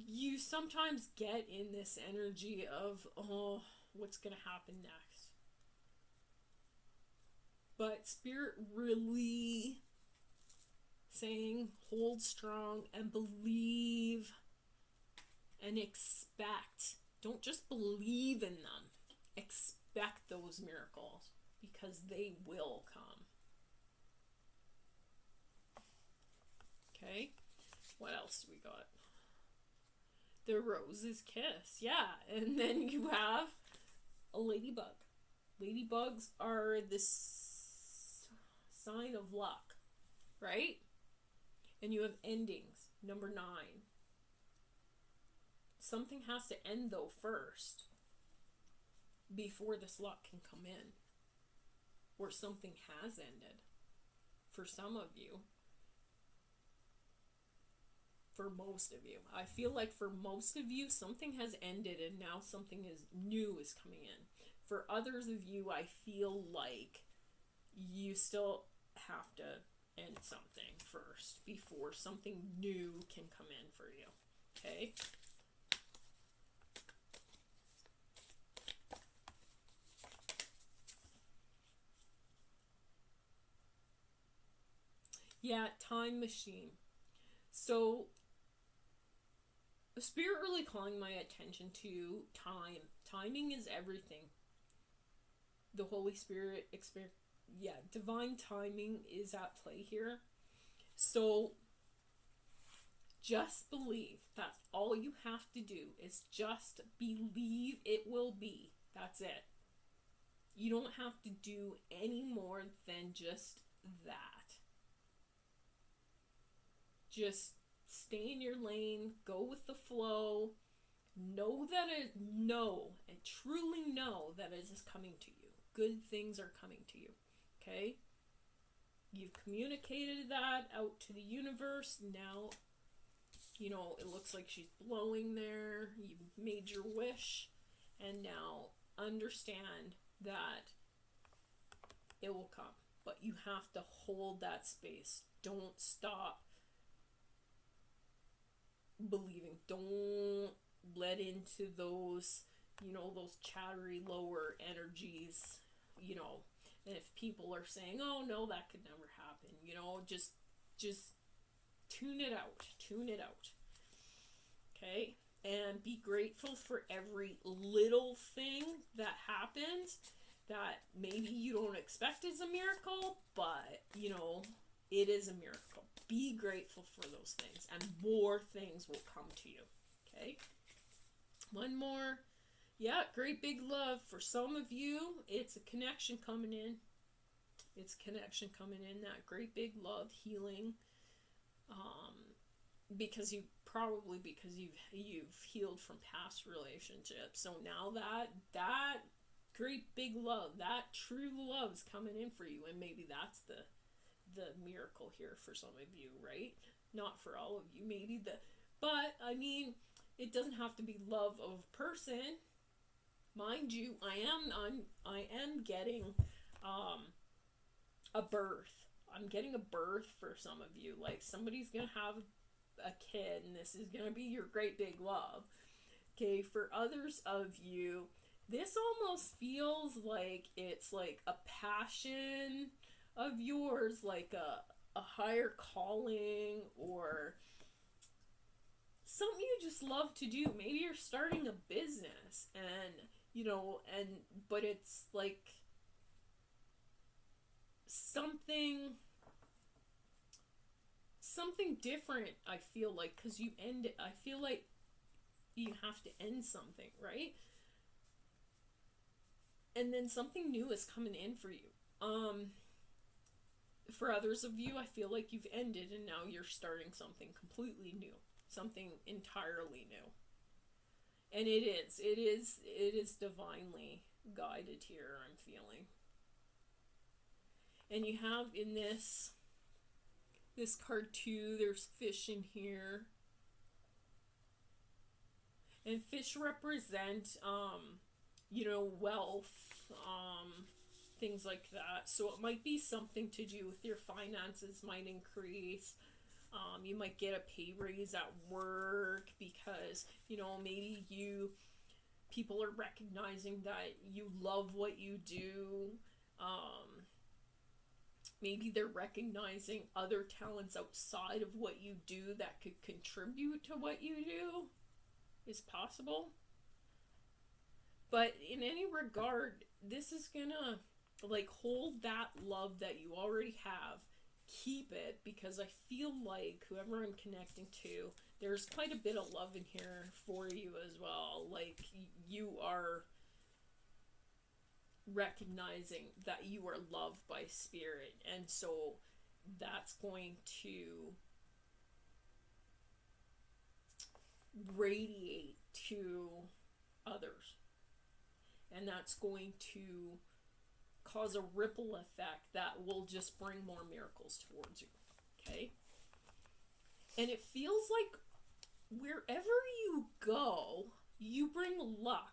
you sometimes get in this energy of, oh, what's going to happen next? But Spirit really saying, hold strong and believe and expect. Don't just believe in them. Expect those miracles because they will come. Okay? What else do we got? The rose's kiss. Yeah. And then you have a ladybug. Ladybugs are this sign of luck, right? And you have endings. Number 9. Something has to end though first before this luck can come in. Or something has ended. For some of you. For most of you. I feel like for most of you, something has ended and now something new is coming in. For others of you, I feel like you still have to end something first before something new can come in for you. Okay? Yeah, time machine. So, Spirit really calling my attention to time. Timing is everything. The Holy Spirit divine timing is at play here. So just believe. That's all you have to do is just believe it will be. That's it. You don't have to do any more than just that. Just stay in your lane, go with the flow, know and truly know that it is coming to you. Good things are coming to you. Okay? You've communicated that out to the universe. Now, it looks like she's blowing there. You've made your wish. And now understand that it will come. But you have to hold that space. Don't stop believing. Don't let into those, those chattery lower energies, and if people are saying, oh no, that could never happen, just tune it out. Okay? And be grateful for every little thing that happens that maybe you don't expect is a miracle, but it is a miracle. Be grateful for those things, and more things will come to you. Okay? One more. Yeah, great big love. For some of you, it's a connection coming in. It's a connection coming in, that great big love, healing. Because you've healed from past relationships. So now that great big love, that true love's coming in for you, and maybe that's the miracle here for some of you, right? Not for all of you, maybe but I mean, it doesn't have to be love of person. Mind you, I am getting a birth. I'm getting a birth for some of you. Like, somebody's gonna have a kid, and this is gonna be your great big love. Okay, for others of you, this almost feels like it's like a passion of yours, like a higher calling, or something you just love to do. Maybe you're starting a business, and but it's like something different. I feel like, because you end it, I feel like you have to end something, right? And then something new is coming in for you. For others of you, I feel like you've ended and now you're starting something completely new, something entirely new. And it is divinely guided here, I'm feeling. And you have in this card too, there's fish in here. And fish represent, wealth, things like that. So it might be something to do with your finances might increase. You might get a pay raise at work because, maybe people are recognizing that you love what you do. Maybe they're recognizing other talents outside of what you do that could contribute to what you do. Is possible. But in any regard, this is gonna hold that love that you already have. Keep it, because I feel like whoever I'm connecting to, there's quite a bit of love in here for you as well. Like, you are recognizing that you are loved by spirit, and so that's going to radiate to others, and that's going to cause a ripple effect that will just bring more miracles towards you. Okay, and it feels like wherever you go, you bring luck.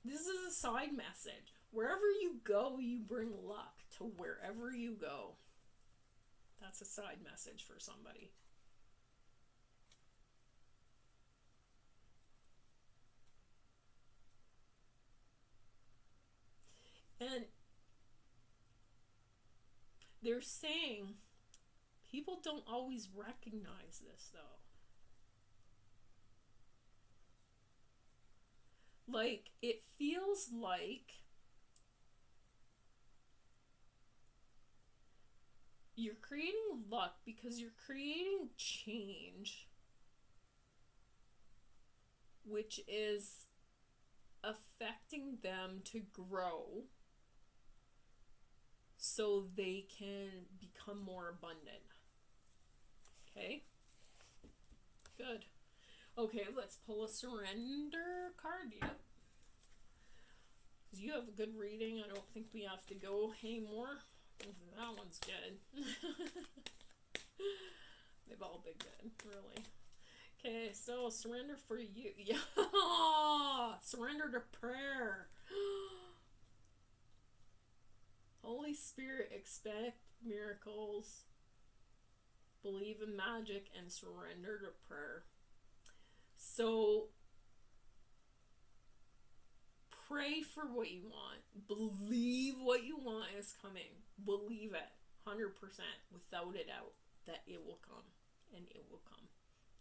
This is a side message. Wherever you go, you bring luck to wherever you go. That's a side message for somebody. And they're saying people don't always recognize this, though. Like, it feels like you're creating luck because you're creating change, which is affecting them to grow so they can become more abundant. Okay? Good. Okay, let's pull a surrender card. Yep. Because you have a good reading. I don't think we have to go anymore. That one's good. They've all been good, really. Okay, so surrender for you. Yeah. Surrender to prayer. Holy Spirit, expect miracles, believe in magic, and surrender to prayer. So, pray for what you want. Believe what you want is coming. Believe it 100% without a doubt that it will come, and it will come.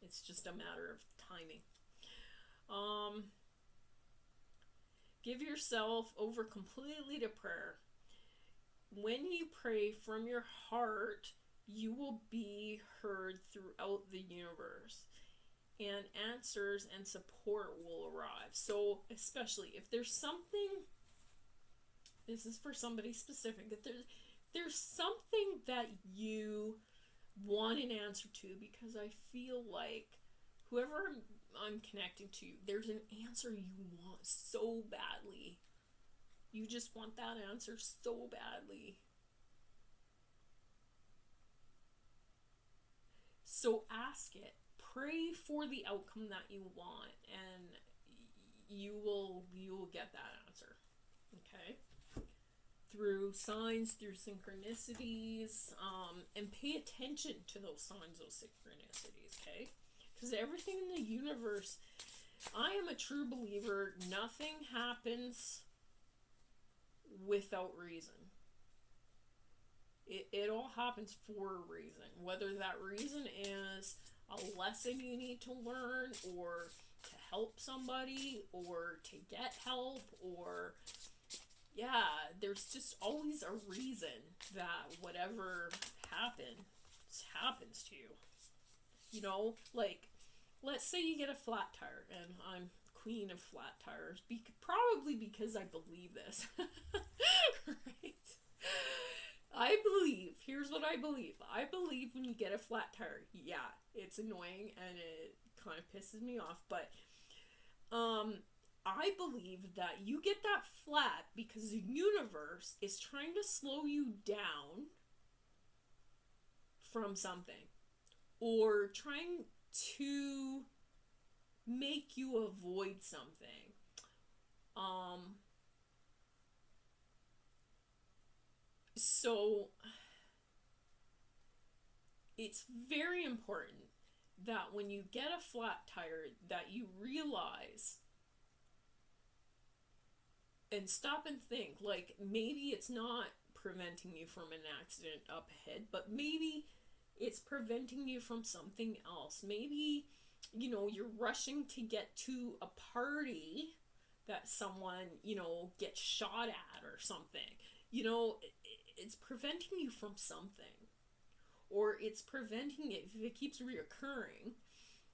It's just a matter of timing. Give yourself over completely to prayer. When you pray from your heart, you will be heard throughout the universe. and answers and support will arrive. So especially if there's something, this is for somebody specific, if there's something that you want an answer to, because I feel like whoever I'm connecting to, there's an answer you want so badly. You just want that answer so badly. So ask it. Pray for the outcome that you want, and you will get that answer. Okay? Through signs, through synchronicities, and pay attention to those signs, those synchronicities, okay? Because everything in the universe, I am a true believer, nothing happens without reason. It all happens for a reason. Whether that reason is a lesson you need to learn, or to help somebody, or to get help, or yeah, there's just always a reason that whatever happens to you. You know, like, let's say you get a flat tire, and I'm queen of flat tires, probably because I believe this. Right? Here's what I believe. I believe when you get a flat tire, yeah, it's annoying and it kind of pisses me off, but I believe that you get that flat because the universe is trying to slow you down from something, or trying to make you avoid something. So it's very important that when you get a flat tire, that you realize and stop and think, like, maybe it's not preventing you from an accident up ahead, but maybe it's preventing you from something else. Maybe, you know, you're rushing to get to a party that someone, you know, gets shot at or something. You know, it's preventing you from something. Or it's preventing it, if it keeps reoccurring,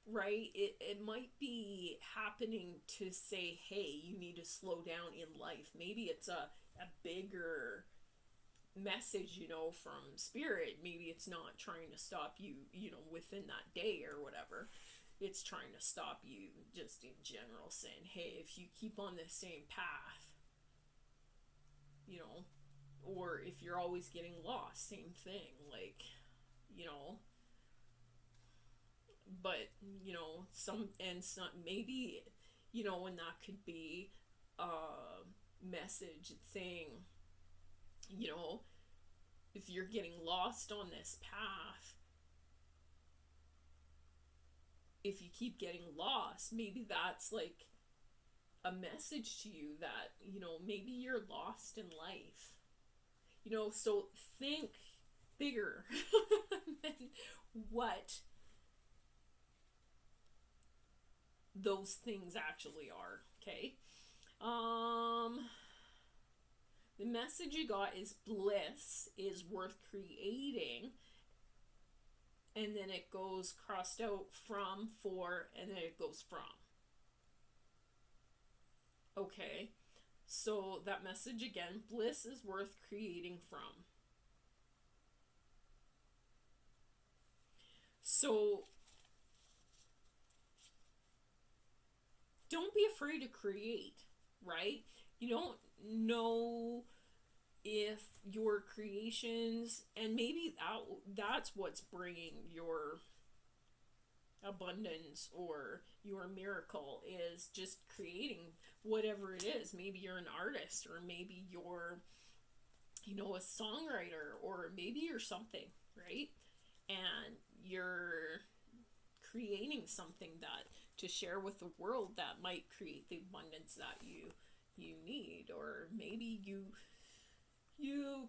right? It might be happening to say, hey, you need to slow down in life. Maybe it's a bigger message, you know, from spirit. Maybe it's not trying to stop you, you know, within that day or whatever. It's trying to stop you just in general, saying, hey, if you keep on the same path, you know, or if you're always getting lost, same thing, like, you know. But, you know, maybe, you know, and that could be a message saying, you know, if you're getting lost on this path, if you keep getting lost, maybe that's like a message to you that, you know, maybe you're lost in life. You know, so think bigger than what those things actually are, okay? The message you got is bliss is worth creating, and then it goes crossed out from, for, and then it goes from. Okay, so that message again, bliss is worth creating from. So don't be afraid to create, right? You don't know if your creations, and maybe that's what's bringing your abundance or your miracle, is just creating whatever it is. Maybe you're an artist, or maybe you're, you know, a songwriter, or maybe you're something, right? And you're creating something that to share with the world that might create the abundance that you need. Or maybe you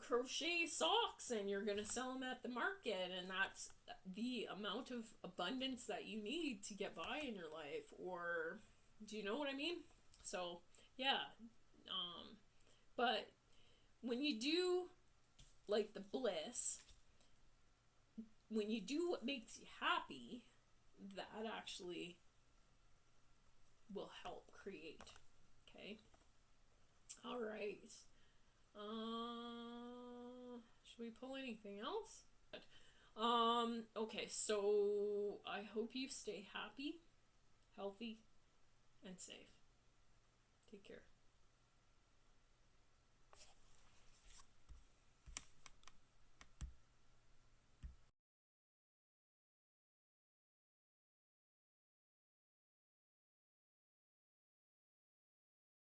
crochet socks and you're going to sell them at the market, and that's the amount of abundance that you need to get by in your life. Or, do you know what I mean? So yeah, but when you do, like, the bliss, when you do what makes you happy, that actually will help create. Okay. All right. Should we pull anything else? Okay, so I hope you stay happy, healthy, and safe. Take care.